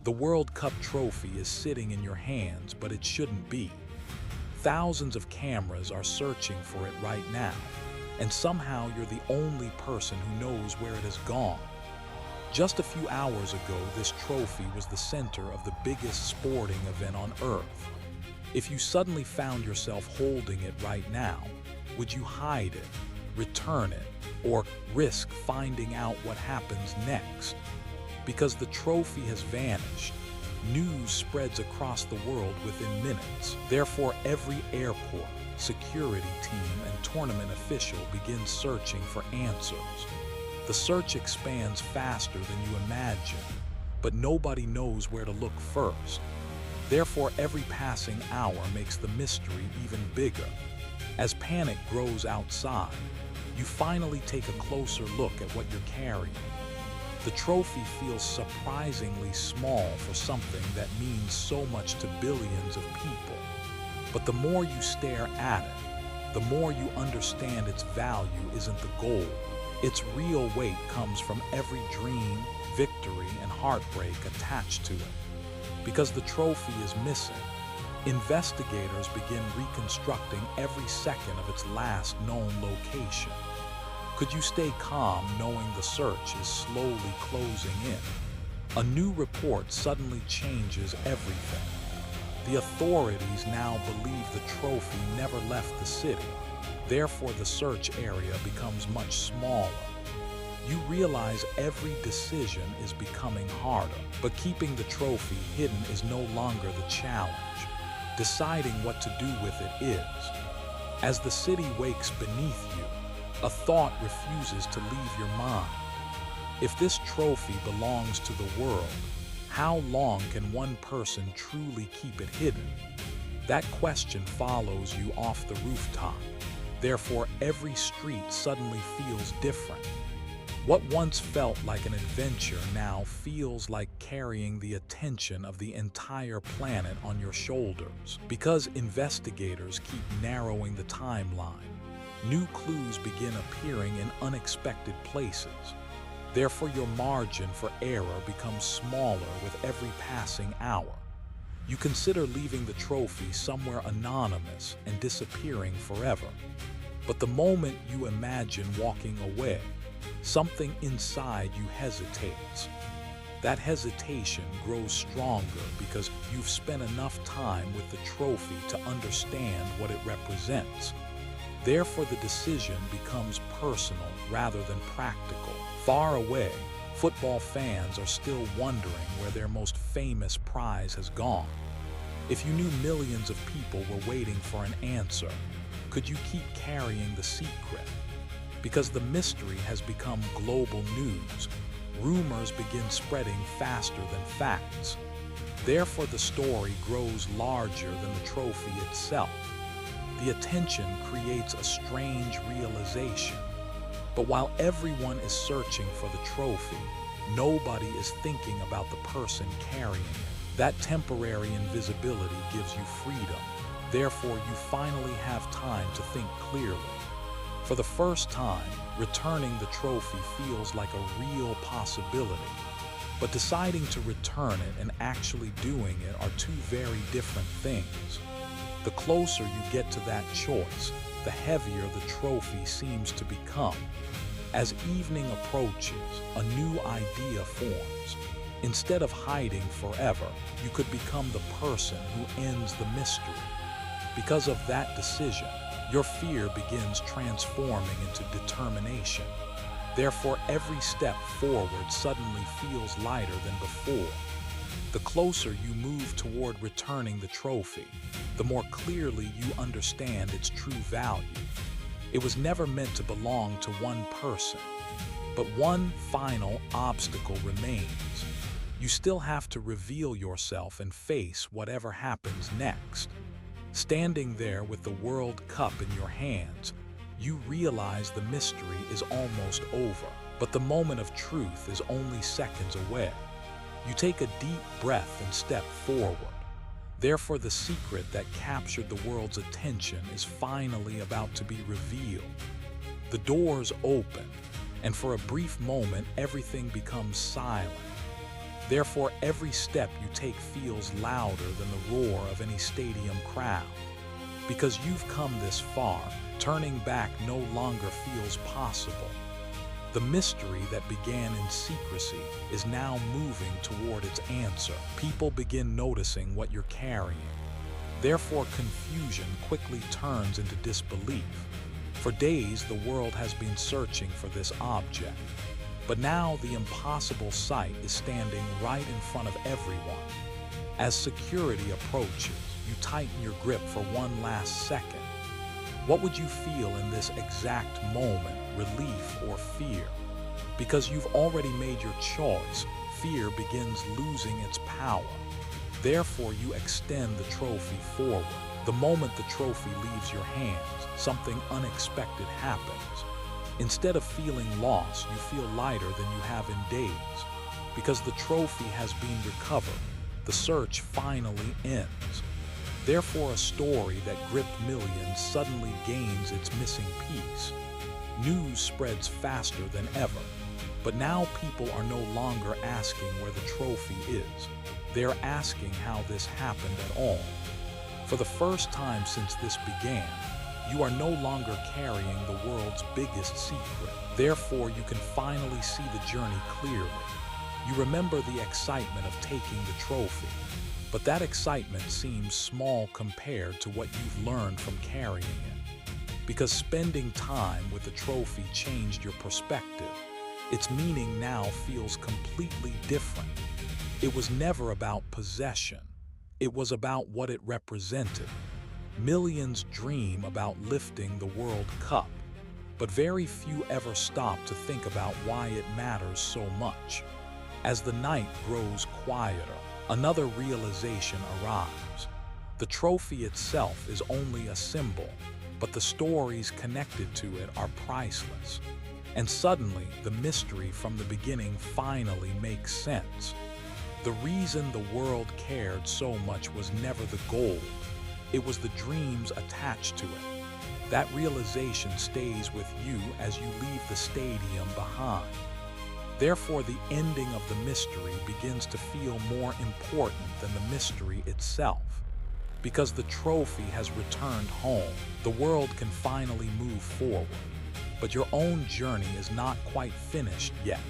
The World Cup trophy is sitting in your hands, but it shouldn't be. Thousands of cameras are searching for it right now, and somehow you're the only person who knows where it has gone. Just a few hours ago, this trophy was the center of the biggest sporting event on Earth. If you suddenly found yourself holding it right now, would you hide it, return it, or risk finding out what happens next? Because the trophy has vanished, news spreads across the world within minutes. Therefore, every airport, security team, and tournament official begins searching for answers. The search expands faster than you imagine, but nobody knows where to look first. Therefore, every passing hour makes the mystery even bigger. As panic grows outside, you finally take a closer look at what you're carrying. The trophy feels surprisingly small for something that means so much to billions of people. But the more you stare at it, the more you understand its value isn't the gold. Its real weight comes from every dream, victory, and heartbreak attached to it. Because the trophy is missing, investigators begin reconstructing every second of its last known location. Could you stay calm knowing the search is slowly closing in? A new report suddenly changes everything. The authorities now believe the trophy never left the city. Therefore, the search area becomes much smaller. You realize every decision is becoming harder, but keeping the trophy hidden is no longer the challenge. Deciding what to do with it is. As the city wakes beneath you, a thought refuses to leave your mind. If this trophy belongs to the world, how long can one person truly keep it hidden? That question follows you off the rooftop. Therefore, every street suddenly feels different. What once felt like an adventure now feels like carrying the attention of the entire planet on your shoulders. Because investigators keep narrowing the timeline, new clues begin appearing in unexpected places. Therefore, your margin for error becomes smaller with every passing hour. You consider leaving the trophy somewhere anonymous and disappearing forever. But the moment you imagine walking away, something inside you hesitates. That hesitation grows stronger because you've spent enough time with the trophy to understand what it represents. Therefore, the decision becomes personal rather than practical. Far away, football fans are still wondering where their most famous prize has gone. If you knew millions of people were waiting for an answer, could you keep carrying the secret? Because the mystery has become global news, rumors begin spreading faster than facts. Therefore, the story grows larger than the trophy itself. The attention creates a strange realization. But while everyone is searching for the trophy, nobody is thinking about the person carrying it. That temporary invisibility gives you freedom. Therefore, you finally have time to think clearly. For the first time, returning the trophy feels like a real possibility. But deciding to return it and actually doing it are two very different things. The closer you get to that choice, the heavier the trophy seems to become. As evening approaches, a new idea forms. Instead of hiding forever, you could become the person who ends the mystery. Because of that decision, your fear begins transforming into determination. Therefore, every step forward suddenly feels lighter than before. The closer you move toward returning the trophy, the more clearly you understand its true value. It was never meant to belong to one person, but one final obstacle remains. You still have to reveal yourself and face whatever happens next. Standing there with the World Cup in your hands, you realize the mystery is almost over, but the moment of truth is only seconds away. You take a deep breath and step forward. Therefore, the secret that captured the world's attention is finally about to be revealed. The doors open, and for a brief moment, everything becomes silent. Therefore, every step you take feels louder than the roar of any stadium crowd. Because you've come this far, turning back no longer feels possible. The mystery that began in secrecy is now moving toward its answer. People begin noticing what you're carrying. Therefore, confusion quickly turns into disbelief. For days, the world has been searching for this object. But now the impossible sight is standing right in front of everyone. As security approaches, you tighten your grip for one last second. What would you feel in this exact moment, relief or fear? Because you've already made your choice, fear begins losing its power. Therefore, you extend the trophy forward. The moment the trophy leaves your hands, something unexpected happens. Instead of feeling lost, you feel lighter than you have in days. Because the trophy has been recovered, the search finally ends. Therefore, a story that gripped millions suddenly gains its missing piece. News spreads faster than ever. But now people are no longer asking where the trophy is. They're asking how this happened at all. For the first time since this began, you are no longer carrying the world's biggest secret. Therefore, you can finally see the journey clearly. You remember the excitement of taking the trophy, but that excitement seems small compared to what you've learned from carrying it. Because spending time with the trophy changed your perspective. Its meaning now feels completely different. It was never about possession. It was about what it represented. Millions dream about lifting the World Cup, but very few ever stop to think about why it matters so much. As the night grows quieter, another realization arrives. The trophy itself is only a symbol, but the stories connected to it are priceless. And suddenly, the mystery from the beginning finally makes sense. The reason the world cared so much was never the gold. It was the dreams attached to it. That realization stays with you as you leave the stadium behind. Therefore, the ending of the mystery begins to feel more important than the mystery itself. Because the trophy has returned home, the world can finally move forward. But your own journey is not quite finished yet.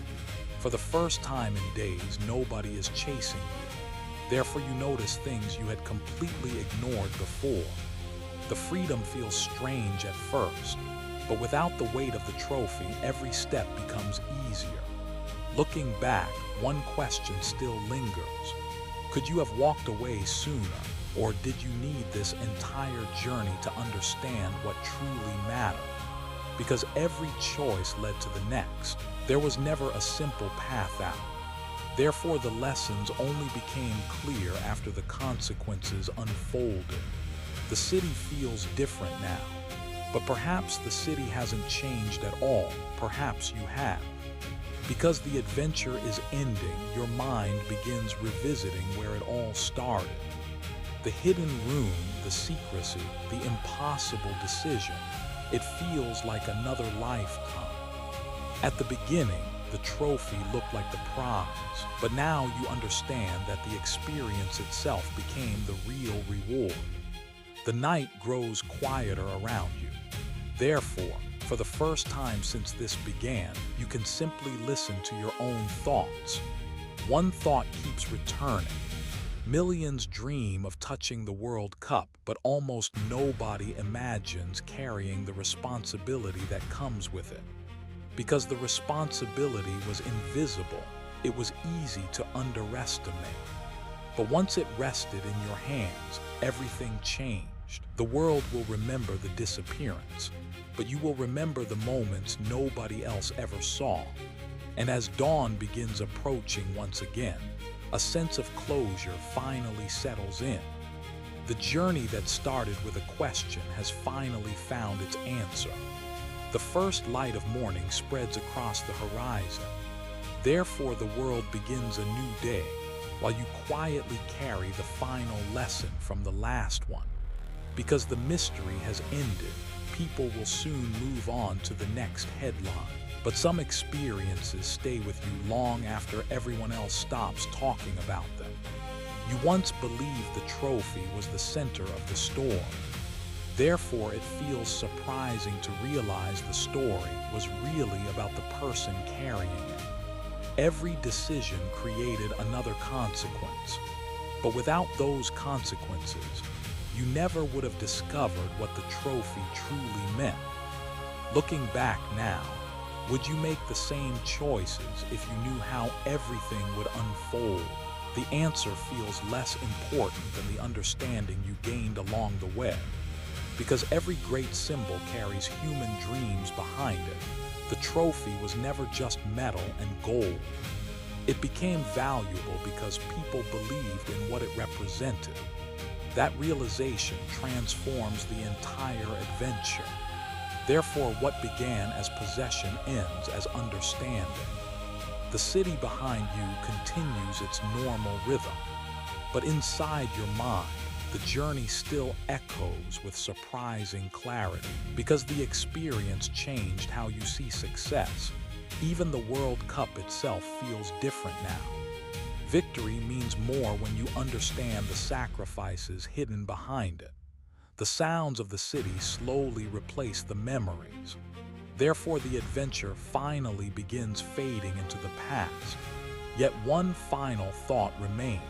For the first time in days, nobody is chasing you. Therefore, you notice things you had completely ignored before. The freedom feels strange at first, but without the weight of the trophy, every step becomes easier. Looking back, one question still lingers. Could you have walked away sooner, or did you need this entire journey to understand what truly mattered? Because every choice led to the next. There was never a simple path out. Therefore, the lessons only became clear after the consequences unfolded. The city feels different now, but perhaps the city hasn't changed at all. Perhaps you have. Because the adventure is ending, your mind begins revisiting where it all started. The hidden room, the secrecy, the impossible decision. It feels like another lifetime. At the beginning, the trophy looked like the prize, but now you understand that the experience itself became the real reward. The night grows quieter around you. Therefore, for the first time since this began, you can simply listen to your own thoughts. One thought keeps returning. Millions dream of touching the World Cup, but almost nobody imagines carrying the responsibility that comes with it. Because the responsibility was invisible, it was easy to underestimate. But once it rested in your hands, everything changed. The world will remember the disappearance, but you will remember the moments nobody else ever saw. And as dawn begins approaching once again, a sense of closure finally settles in. The journey that started with a question has finally found its answer. The first light of morning spreads across the horizon. Therefore, the world begins a new day, while you quietly carry the final lesson from the last one. Because the mystery has ended, people will soon move on to the next headline. But some experiences stay with you long after everyone else stops talking about them. You once believed the trophy was the center of the storm. Therefore, it feels surprising to realize the story was really about the person carrying it. Every decision created another consequence. But without those consequences, you never would have discovered what the trophy truly meant. Looking back now, would you make the same choices if you knew how everything would unfold? The answer feels less important than the understanding you gained along the way. Because every great symbol carries human dreams behind it. The trophy was never just metal and gold. It became valuable because people believed in what it represented. That realization transforms the entire adventure. Therefore, what began as possession ends as understanding. The city behind you continues its normal rhythm, but inside your mind, the journey still echoes with surprising clarity because the experience changed how you see success. Even the World Cup itself feels different now. Victory means more when you understand the sacrifices hidden behind it. The sounds of the city slowly replace the memories. Therefore, the adventure finally begins fading into the past. Yet one final thought remains.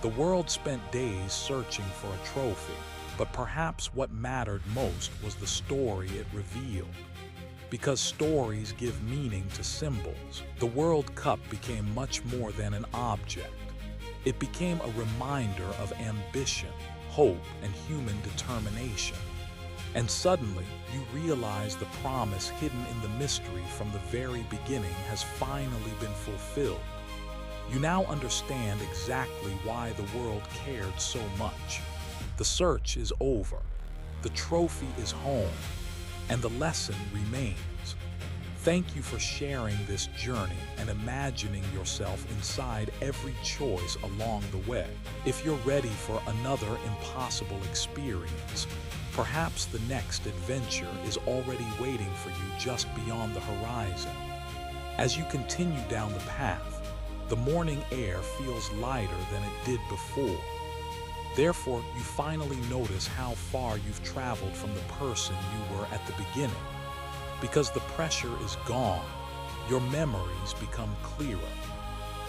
The world spent days searching for a trophy, but perhaps what mattered most was the story it revealed. Because stories give meaning to symbols, the World Cup became much more than an object. It became a reminder of ambition, hope, and human determination. And suddenly, you realize the promise hidden in the mystery from the very beginning has finally been fulfilled. You now understand exactly why the world cared so much. The search is over, the trophy is home, and the lesson remains. Thank you for sharing this journey and imagining yourself inside every choice along the way. If you're ready for another impossible experience, perhaps the next adventure is already waiting for you just beyond the horizon. As you continue down the path, the morning air feels lighter than it did before. Therefore, you finally notice how far you've traveled from the person you were at the beginning. Because the pressure is gone, your memories become clearer.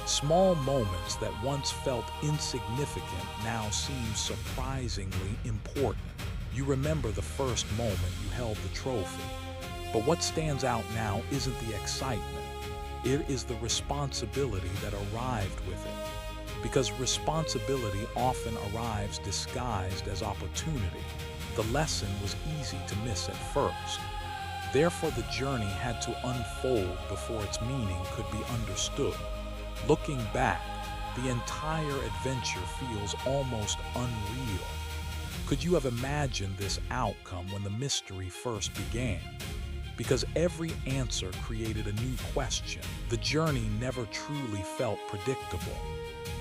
Small moments that once felt insignificant now seem surprisingly important. You remember the first moment you held the trophy. But what stands out now isn't the excitement. It is the responsibility that arrived with it. Because responsibility often arrives disguised as opportunity. The lesson was easy to miss at first. Therefore, the journey had to unfold before its meaning could be understood. Looking back, the entire adventure feels almost unreal. Could you have imagined this outcome when the mystery first began? Because every answer created a new question. The journey never truly felt predictable.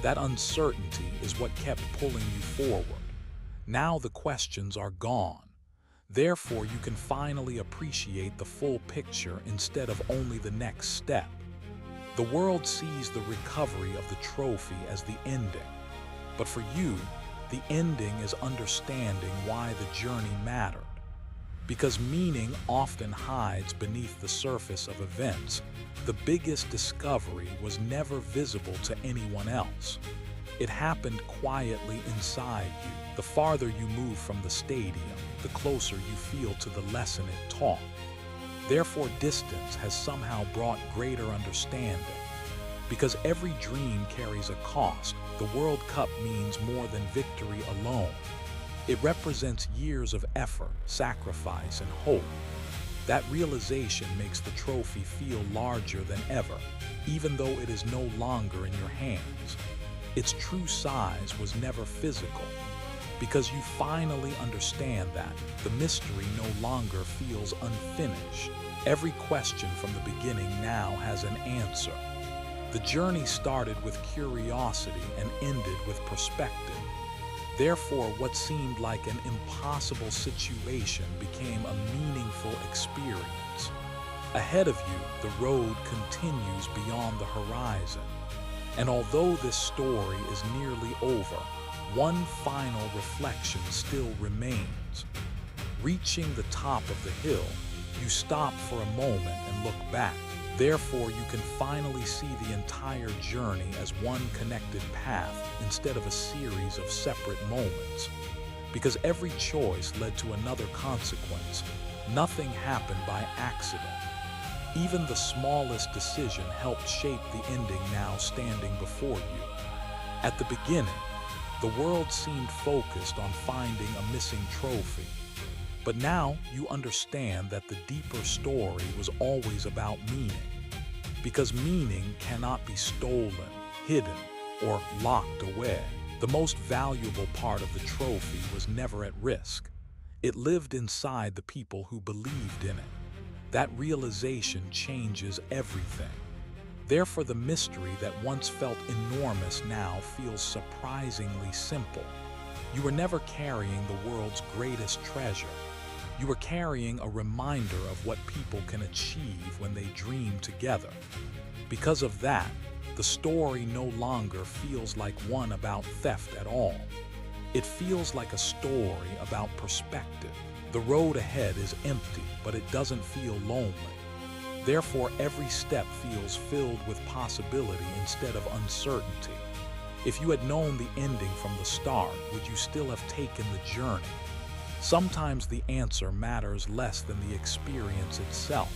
That uncertainty is what kept pulling you forward. Now the questions are gone. Therefore, you can finally appreciate the full picture instead of only the next step. The world sees the recovery of the trophy as the ending. But for you, the ending is understanding why the journey mattered. Because meaning often hides beneath the surface of events, the biggest discovery was never visible to anyone else. It happened quietly inside you. The farther you move from the stadium, the closer you feel to the lesson it taught. Therefore, distance has somehow brought greater understanding. Because every dream carries a cost, the World Cup means more than victory alone. It represents years of effort, sacrifice, and hope. That realization makes the trophy feel larger than ever, even though it is no longer in your hands. Its true size was never physical. Because you finally understand that the mystery no longer feels unfinished. Every question from the beginning now has an answer. The journey started with curiosity and ended with perspective. Therefore, what seemed like an impossible situation became a meaningful experience. Ahead of you, the road continues beyond the horizon. And although this story is nearly over, one final reflection still remains. Reaching the top of the hill, you stop for a moment and look back. Therefore, you can finally see the entire journey as one connected path instead of a series of separate moments. Because every choice led to another consequence, nothing happened by accident. Even the smallest decision helped shape the ending now standing before you. At the beginning, the world seemed focused on finding a missing trophy. But now you understand that the deeper story was always about meaning. Because meaning cannot be stolen, hidden, or locked away. The most valuable part of the trophy was never at risk. It lived inside the people who believed in it. That realization changes everything. Therefore, the mystery that once felt enormous now feels surprisingly simple. You were never carrying the world's greatest treasure. You were carrying a reminder of what people can achieve when they dream together. Because of that, the story no longer feels like one about theft at all. It feels like a story about perspective. The road ahead is empty, but it doesn't feel lonely. Therefore, every step feels filled with possibility instead of uncertainty. If you had known the ending from the start, would you still have taken the journey? Sometimes the answer matters less than the experience itself.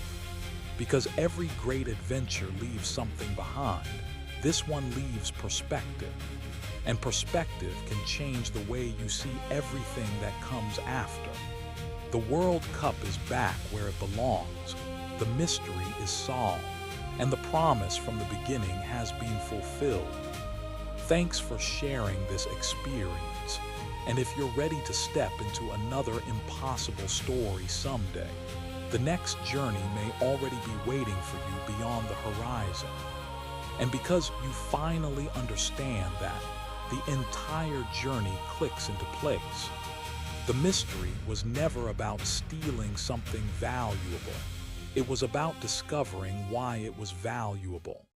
Because every great adventure leaves something behind, this one leaves perspective. And perspective can change the way you see everything that comes after. The World Cup is back where it belongs. The mystery is solved, and the promise from the beginning has been fulfilled. Thanks for sharing this experience. And if you're ready to step into another impossible story someday, the next journey may already be waiting for you beyond the horizon. And because you finally understand that, the entire journey clicks into place. The mystery was never about stealing something valuable. It was about discovering why it was valuable.